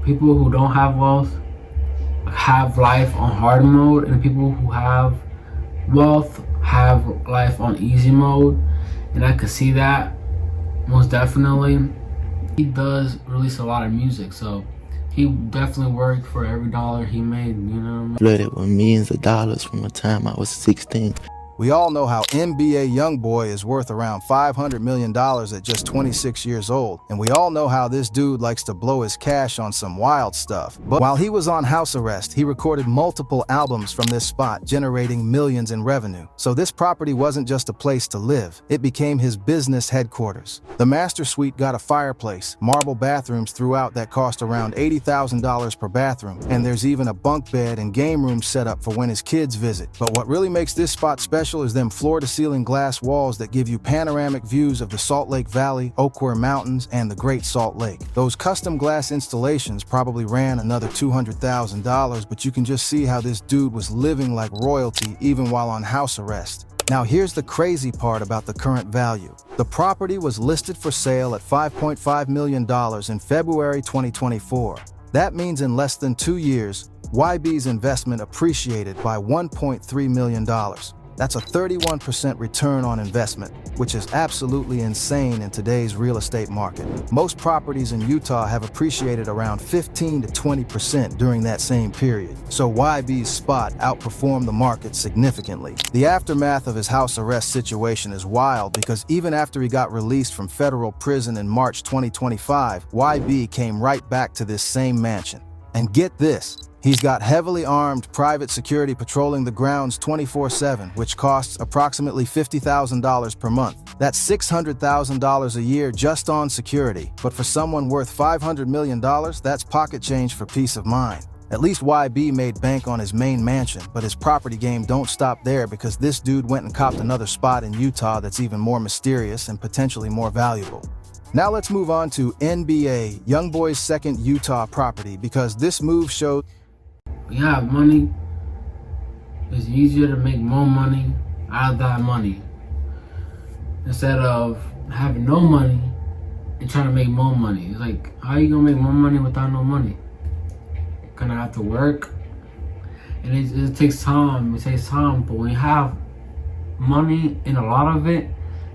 people who don't have wealth have life on hard mode, and people who have wealth have life on easy mode. And I could see that most definitely. He does release a lot of music, so he definitely worked for every dollar he made, you know what I mean? Flooded with millions of dollars from the time I was 16. We all know how NBA Youngboy is worth around $500 million at just 26 years old, and we all know how this dude likes to blow his cash on some wild stuff. But while he was on house arrest, he recorded multiple albums from this spot, generating millions in revenue. So this property wasn't just a place to live, it became his business headquarters. The master suite got a fireplace, marble bathrooms throughout that cost around $80,000 per bathroom, and there's even a bunk bed and game room set up for when his kids visit. But what really makes this spot special is them floor-to-ceiling glass walls that give you panoramic views of the Salt Lake Valley, Oquirrh Mountains, and the Great Salt Lake. Those custom glass installations probably ran another $200,000, but you can just see how this dude was living like royalty even while on house arrest. Now here's the crazy part about the current value. The property was listed for sale at $5.5 million in February 2024. That means in less than 2 years, YB's investment appreciated by $1.3 million. That's a 31% return on investment, which is absolutely insane in today's real estate market. Most properties in Utah have appreciated around 15 to 20% during that same period, so YB's spot outperformed the market significantly. The aftermath of his house arrest situation is wild because even after he got released from federal prison in March 2025, YB came right back to this same mansion. And get this, he's got heavily armed private security patrolling the grounds 24/7, which costs approximately $50,000 per month. That's $600,000 a year just on security. But for someone worth $500 million, that's pocket change for peace of mind. At least YB made bank on his main mansion, but his property game don't stop there because this dude went and copped another spot in Utah that's even more mysterious and potentially more valuable. Now let's move on to NBA, Youngboy's second Utah property, because this move showed When you have money, it's easier to make more money out of that money instead of having no money and trying to make more money. It's like, how are you gonna make more money without no money? You're gonna have to work, and it takes time. It takes time, but when you have money and a lot of it,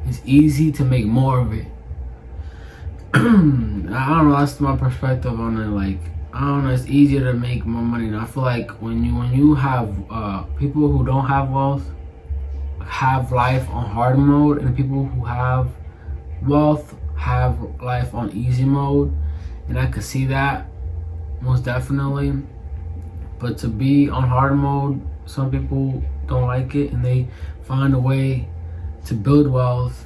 it's easy to make more of it. I don't know. That's my perspective on it. Like, I don't know, it's easier to make more money. And I feel like when you have people who don't have wealth have life on hard mode, and people who have wealth have life on easy mode. And I could see that most definitely. But to be on hard mode, some people don't like it, and they find a way to build wealth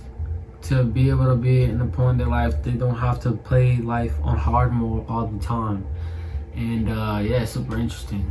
to be able to be in a point in their life they don't have to play life on hard mode all the time. And yeah, it's super interesting.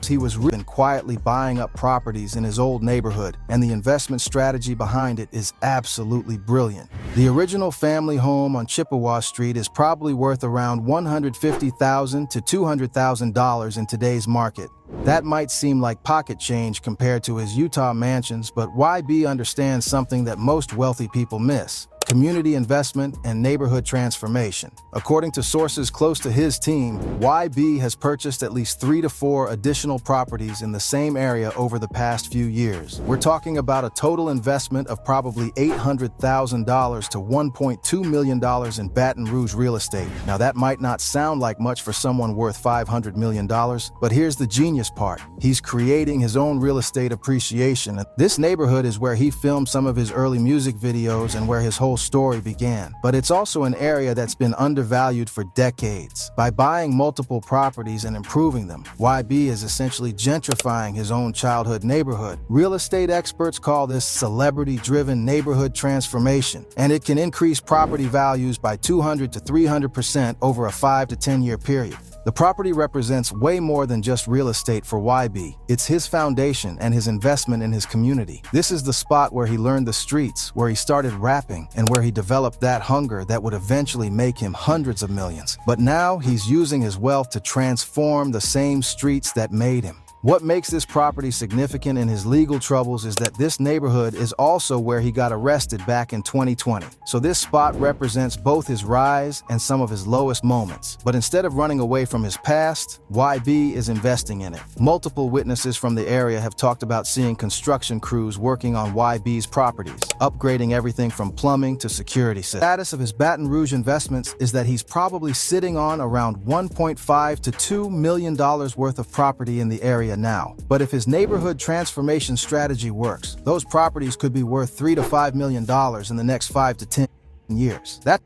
he was quietly buying up properties in his old neighborhood, and the investment strategy behind it is absolutely brilliant. The original family home on Chippewa Street is probably worth around $150,000 to $200,000 in today's market. That might seem like pocket change compared to his Utah mansions, but YB understands something that most wealthy people miss: community investment and neighborhood transformation. According to sources close to his team, YB has purchased at least 3 to 4 additional properties in the same area over the past few years. We're talking about a total investment of probably $800,000 to $1.2 million in Baton Rouge real estate. Now that might not sound like much for someone worth $500 million, but here's the genius part. He's creating his own real estate appreciation. This neighborhood is where he filmed some of his early music videos and where his whole story began. But it's also an area that's been undervalued for decades. By buying multiple properties and improving them, YB is essentially gentrifying his own childhood neighborhood. Real estate experts call this celebrity-driven neighborhood transformation, and it can increase property values by 200 to 300% over a 5 to 10 year period. The property represents way more than just real estate for YB. It's his foundation and his investment in his community. This is the spot where he learned the streets, where he started rapping, and where he developed that hunger that would eventually make him hundreds of millions. But now he's using his wealth to transform the same streets that made him. What makes this property significant in his legal troubles is that this neighborhood is also where he got arrested back in 2020. So this spot represents both his rise and some of his lowest moments. But instead of running away from his past, YB is investing in it. Multiple witnesses from the area have talked about seeing construction crews working on YB's properties, upgrading everything from plumbing to security systems. The status of his Baton Rouge investments is that he's probably sitting on around $1.5 to $2 million worth of property in the area now. But if his neighborhood transformation strategy works, those properties could be worth $3 to $5 million in the next 5 to 10 years. That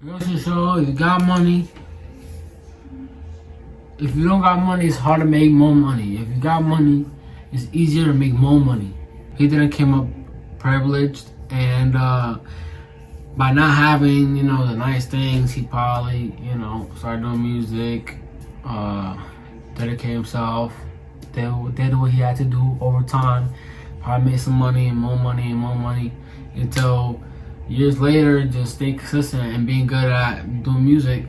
goes to show you got money. If you don't got money, it's hard to make more money. If you got money, it's easier to make more money. He didn't come up privileged, and by not having, the nice things, he probably, started doing music, dedicate himself, did what he had to do over time, probably made some money and more money and more money, until years later, just staying consistent and being good at doing music.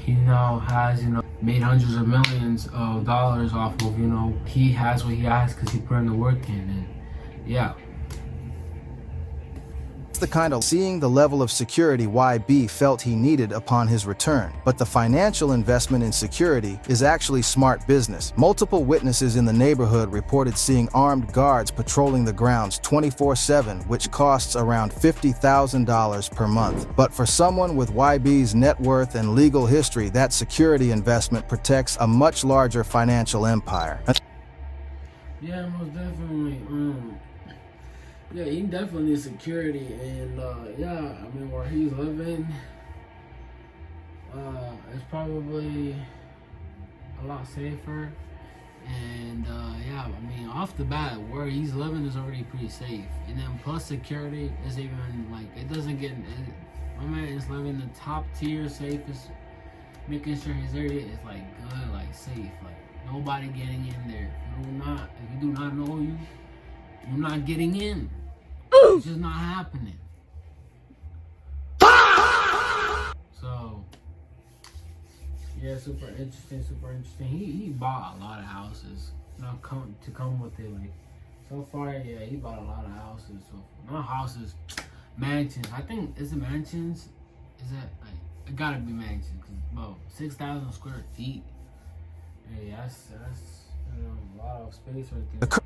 He now has, made hundreds of millions of dollars off of, he has what he has because he put in the work in, and yeah. the kind of seeing the level of security YB felt he needed upon his return. But the financial investment in security is actually smart business. Multiple witnesses in the neighborhood reported seeing armed guards patrolling the grounds 24/7, which costs around $50,000 per month. But for someone with YB's net worth and legal history, that security investment protects a much larger financial empire. Yeah, most definitely. Yeah, he definitely needs security, and where he's living, it's probably a lot safer. And off the bat, where he's living is already pretty safe. And then plus security is even it doesn't get. My man is living the top tier safest, making sure his area is good, safe, nobody getting in there. If you do not know you, you're not getting in. It's just not happening. So, yeah, super interesting. He bought a lot of houses. To come with it, so far, yeah, he bought a lot of houses. So not houses, mansions. I think is it mansions? Is that it gotta be mansions? Cause about 6,000 square feet. Yeah, that's a lot of space right there. The current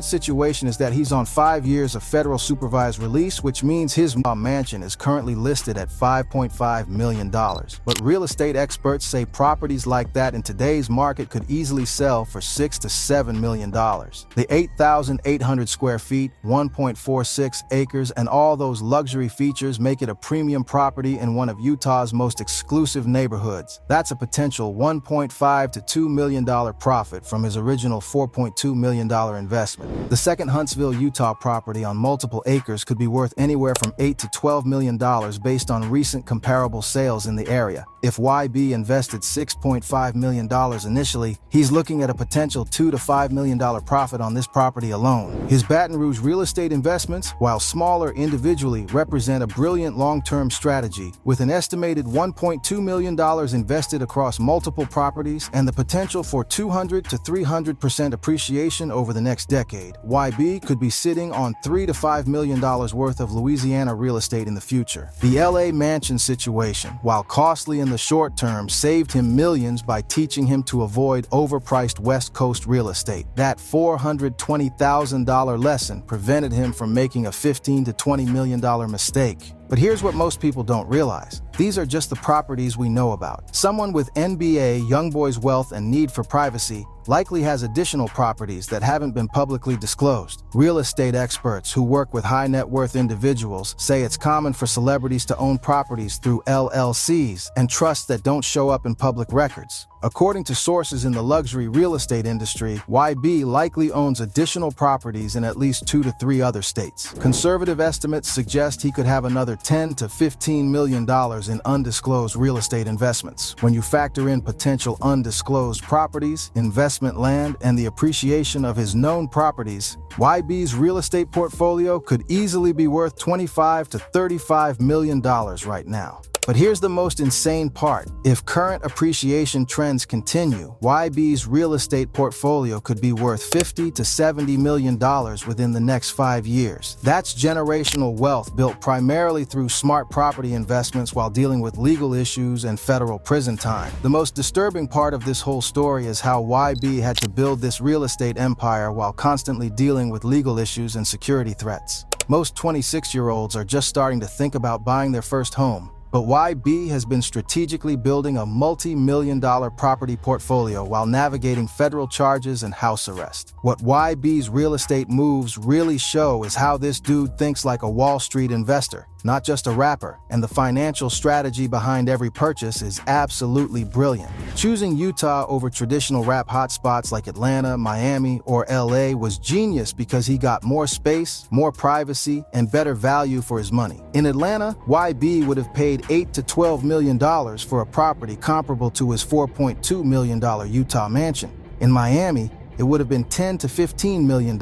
situation is that he's on 5 years of federal supervised release, which means his mansion is currently listed at $5.5 million. But real estate experts say properties like that in today's market could easily sell for $6 to $7 million. The 8,800 square feet, 1.46 acres, and all those luxury features make it a premium property in one of Utah's most exclusive neighborhoods. That's a potential $1.5 to $2 million profit from his original $4.2 million investment. The second Huntsville, Utah property on multiple acres could be worth anywhere from $8 to $12 million based on recent comparable sales in the area. If YB invested $6.5 million initially, he's looking at a potential $2 to $5 million profit on this property alone. His Baton Rouge real estate investments, while smaller individually, represent a brilliant long-term strategy, with an estimated $1.2 million invested across multiple properties and the potential for 200 to 300% appreciation over the next decade. YB could be sitting on $3 to $5 million worth of Louisiana real estate in the future. The LA mansion situation, while costly in the short term, saved him millions by teaching him to avoid overpriced West Coast real estate. That $420,000 lesson prevented him from making a $15 to $20 million mistake. But here's what most people don't realize. These are just the properties we know about. Someone with NBA, Youngboy's wealth, and need for privacy likely has additional properties that haven't been publicly disclosed. Real estate experts who work with high net worth individuals say it's common for celebrities to own properties through LLCs and trusts that don't show up in public records. According to sources in the luxury real estate industry, YB likely owns additional properties in at least 2 to 3 other states. Conservative estimates suggest he could have another $10 to $15 million in undisclosed real estate investments. When you factor in potential undisclosed properties, investment land, and the appreciation of his known properties, YB's real estate portfolio could easily be worth $25 to $35 million right now. But here's the most insane part. If current appreciation trends continue, YB's real estate portfolio could be worth $50 to $70 million within the next 5 years. That's generational wealth built primarily through smart property investments while dealing with legal issues and federal prison time. The most disturbing part of this whole story is how YB had to build this real estate empire while constantly dealing with legal issues and security threats. Most 26-year-olds are just starting to think about buying their first home. But YB has been strategically building a multi-million-dollar property portfolio while navigating federal charges and house arrest. What YB's real estate moves really show is how this dude thinks like a Wall Street investor, not just a rapper, and the financial strategy behind every purchase is absolutely brilliant. Choosing Utah over traditional rap hotspots like Atlanta, Miami, or LA was genius because he got more space, more privacy, and better value for his money. In Atlanta, YB would have paid $8 to $12 million for a property comparable to his $4.2 million Utah mansion. In Miami, it would have been $10 to $15 million.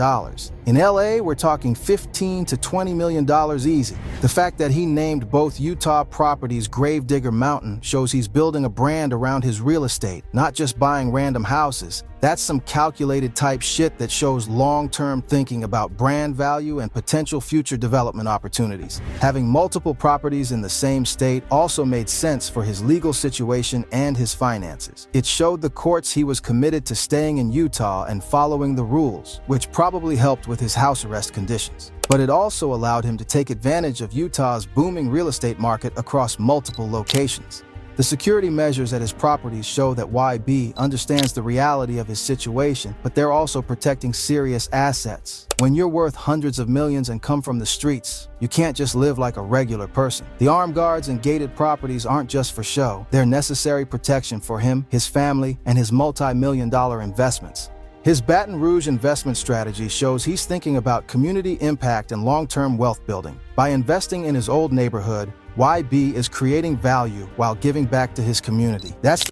In LA, we're talking $15 to $20 million easy. The fact that he named both Utah properties Gravedigger Mountain shows he's building a brand around his real estate, not just buying random houses. That's some calculated type shit that shows long-term thinking about brand value and potential future development opportunities. Having multiple properties in the same state also made sense for his legal situation and his finances. It showed the courts he was committed to staying in Utah and following the rules, which probably helped with his house arrest conditions. But it also allowed him to take advantage of Utah's booming real estate market across multiple locations. The security measures at his properties show that YB understands the reality of his situation, but they're also protecting serious assets. When you're worth hundreds of millions and come from the streets, you can't just live like a regular person. The armed guards and gated properties aren't just for show. They're necessary protection for him, his family, and his multi-million-dollar investments. His Baton Rouge investment strategy shows he's thinking about community impact and long-term wealth building. By investing in his old neighborhood, YB is creating value while giving back to his community. That's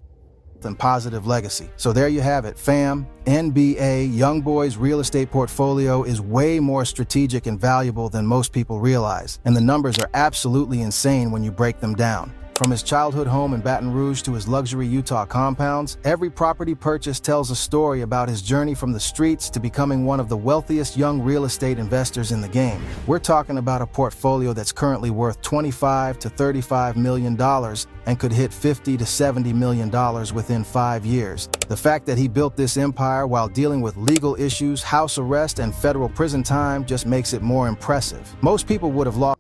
and positive legacy. So there you have it, fam. NBA Youngboy's real estate portfolio is way more strategic and valuable than most people realize, and the numbers are absolutely insane when you break them down. From his childhood home in Baton Rouge to his luxury Utah compounds, every property purchase tells a story about his journey from the streets to becoming one of the wealthiest young real estate investors in the game. We're talking about a portfolio that's currently worth $25 to $35 million and could hit $50 to $70 million within 5 years. The fact that he built this empire while dealing with legal issues, house arrest, and federal prison time just makes it more impressive. Most people would have lost